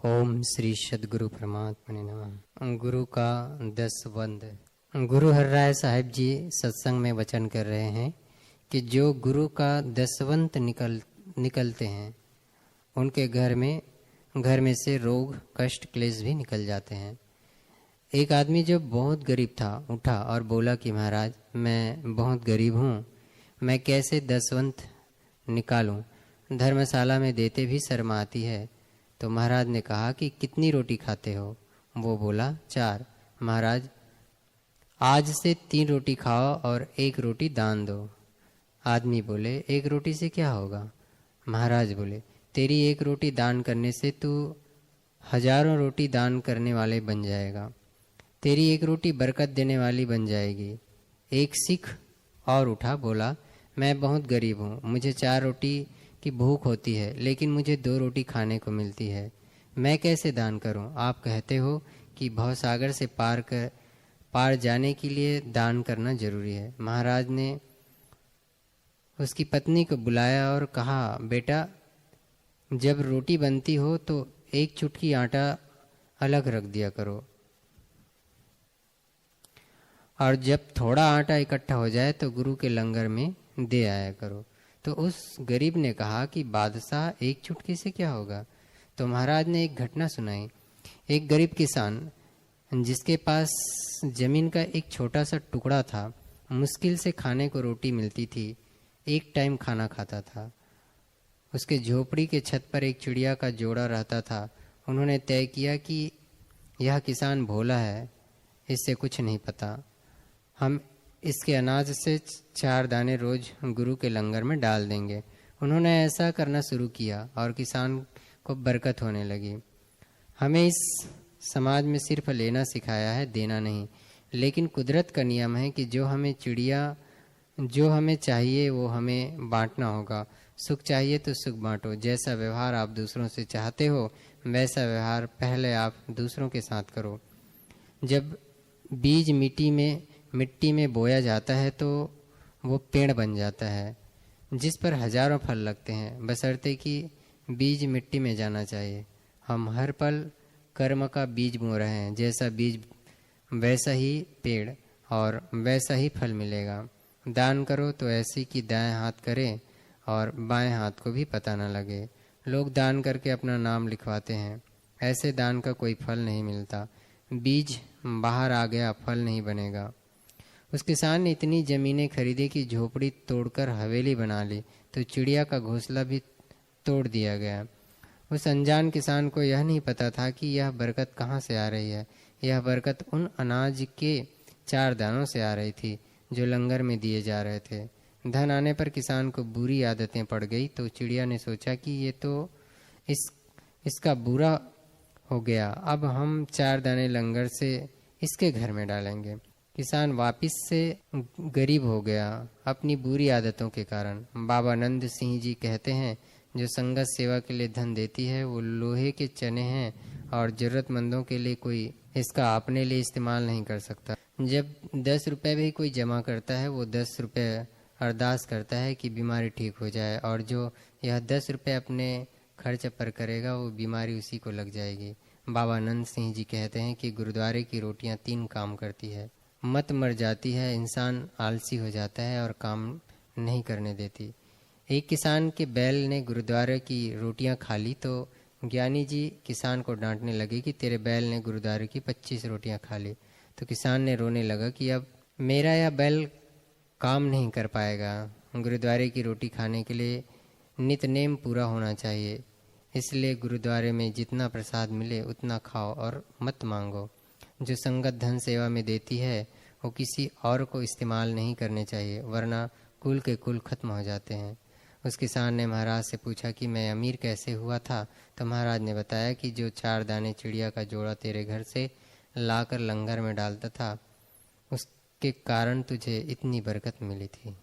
ओम श्री सद्गुरु परमात्मा नमः। गुरु का दसवंद। गुरु हरराय साहिब जी सत्संग में वचन कर रहे हैं कि जो गुरु का दसवंत निकलते हैं उनके घर में से रोग कष्ट क्लेश भी निकल जाते हैं। एक आदमी जो बहुत गरीब था उठा और बोला कि महाराज मैं बहुत गरीब हूँ, मैं कैसे दसवंत निकालूं, धर्मशाला में देते भी शर्म आती है। तो महाराज ने कहा कि कितनी रोटी खाते हो? वो बोला 4। महाराज आज से 3 रोटी खाओ और 1 रोटी दान दो। आदमी बोले 1 रोटी से क्या होगा? महाराज बोले तेरी 1 रोटी दान करने से तू हजारों रोटी दान करने वाले बन जाएगा, तेरी 1 रोटी बरकत देने वाली बन जाएगी। एक सिख और उठा, बोला मैं बहुत गरीब हूँ, मुझे 4 रोटी की भूख होती है लेकिन मुझे 2 रोटी खाने को मिलती है, मैं कैसे दान करूं? आप कहते हो कि भवसागर से पार जाने के लिए दान करना जरूरी है। महाराज ने उसकी पत्नी को बुलाया और कहा बेटा जब रोटी बनती हो तो 1 चुटकी आटा अलग रख दिया करो और जब थोड़ा आटा इकट्ठा हो जाए तो गुरु के लंगर में दे आया करो। तो उस गरीब ने कहा कि बादशाह 1 चुटकी से क्या होगा? तो महाराज ने एक घटना सुनाई। एक गरीब किसान जिसके पास जमीन का एक छोटा सा टुकड़ा था, मुश्किल से खाने को रोटी मिलती थी, 1 टाइम खाना खाता था। उसके झोपड़ी के छत पर एक चिड़िया का जोड़ा रहता था। उन्होंने तय किया कि यह किसान भोला है, इससे कुछ नहीं पता, हम इसके अनाज से 4 दाने रोज गुरु के लंगर में डाल देंगे। उन्होंने ऐसा करना शुरू किया और किसान को बरकत होने लगी। हमें इस समाज में सिर्फ लेना सिखाया है, देना नहीं। लेकिन कुदरत का नियम है कि जो हमें चाहिए वो हमें बांटना होगा। सुख चाहिए तो सुख बांटो। जैसा व्यवहार आप दूसरों से चाहते हो वैसा व्यवहार पहले आप दूसरों के साथ करो। जब बीज मिट्टी में बोया जाता है तो वो पेड़ बन जाता है जिस पर हजारों फल लगते हैं, बशर्ते कि बीज मिट्टी में जाना चाहिए। हम हर पल कर्म का बीज बो रहे हैं, जैसा बीज वैसा ही पेड़ और वैसा ही फल मिलेगा। दान करो तो ऐसी कि दाएं हाथ करें और बाएं हाथ को भी पता न लगे। लोग दान करके अपना नाम लिखवाते हैं, ऐसे दान का कोई फल नहीं मिलता। बीज बाहर आ गया, फल नहीं बनेगा। उस किसान ने इतनी जमीनें खरीदी कि झोपड़ी तोड़कर हवेली बना ली, तो चिड़िया का घोंसला भी तोड़ दिया गया। उस अनजान किसान को यह नहीं पता था कि यह बरकत कहाँ से आ रही है। यह बरकत उन अनाज के 4 दानों से आ रही थी जो लंगर में दिए जा रहे थे। धन आने पर किसान को बुरी आदतें पड़ गई, तो चिड़िया ने सोचा कि ये तो इसका बुरा हो गया, अब हम 4 दाने लंगर से इसके घर में डालेंगे। किसान वापिस से गरीब हो गया अपनी बुरी आदतों के कारण। बाबा नंद सिंह जी कहते हैं जो संगत सेवा के लिए धन देती है वो लोहे के चने हैं और जरूरतमंदों के लिए कोई इसका अपने लिए इस्तेमाल नहीं कर सकता। जब 10 रुपए भी कोई जमा करता है वो 10 रुपए अरदास करता है कि बीमारी ठीक हो जाए, और जो यह 10 रुपए अपने खर्च पर करेगा वो बीमारी उसी को लग जाएगी। बाबा नंद सिंह जी कहते हैं कि गुरुद्वारे की रोटियां 3 काम करती है। मत मर जाती है, इंसान आलसी हो जाता है और काम नहीं करने देती। एक किसान के बैल ने गुरुद्वारे की रोटियां खा ली तो ज्ञानी जी किसान को डांटने लगे कि तेरे बैल ने गुरुद्वारे की 25 रोटियां खा ली। तो किसान ने रोने लगा कि अब मेरा यह बैल काम नहीं कर पाएगा। गुरुद्वारे की रोटी खाने के लिए नित्य-नेम पूरा होना चाहिए, इसलिए गुरुद्वारे में जितना प्रसाद मिले उतना खाओ और मत मांगो। जो संगत धन सेवा में देती है वो किसी और को इस्तेमाल नहीं करने चाहिए, वरना कुल के कुल खत्म हो जाते हैं। उस किसान ने महाराज से पूछा कि मैं अमीर कैसे हुआ था? तो महाराज ने बताया कि जो 4 दाने चिड़िया का जोड़ा तेरे घर से लाकर लंगर में डालता था उसके कारण तुझे इतनी बरकत मिली थी।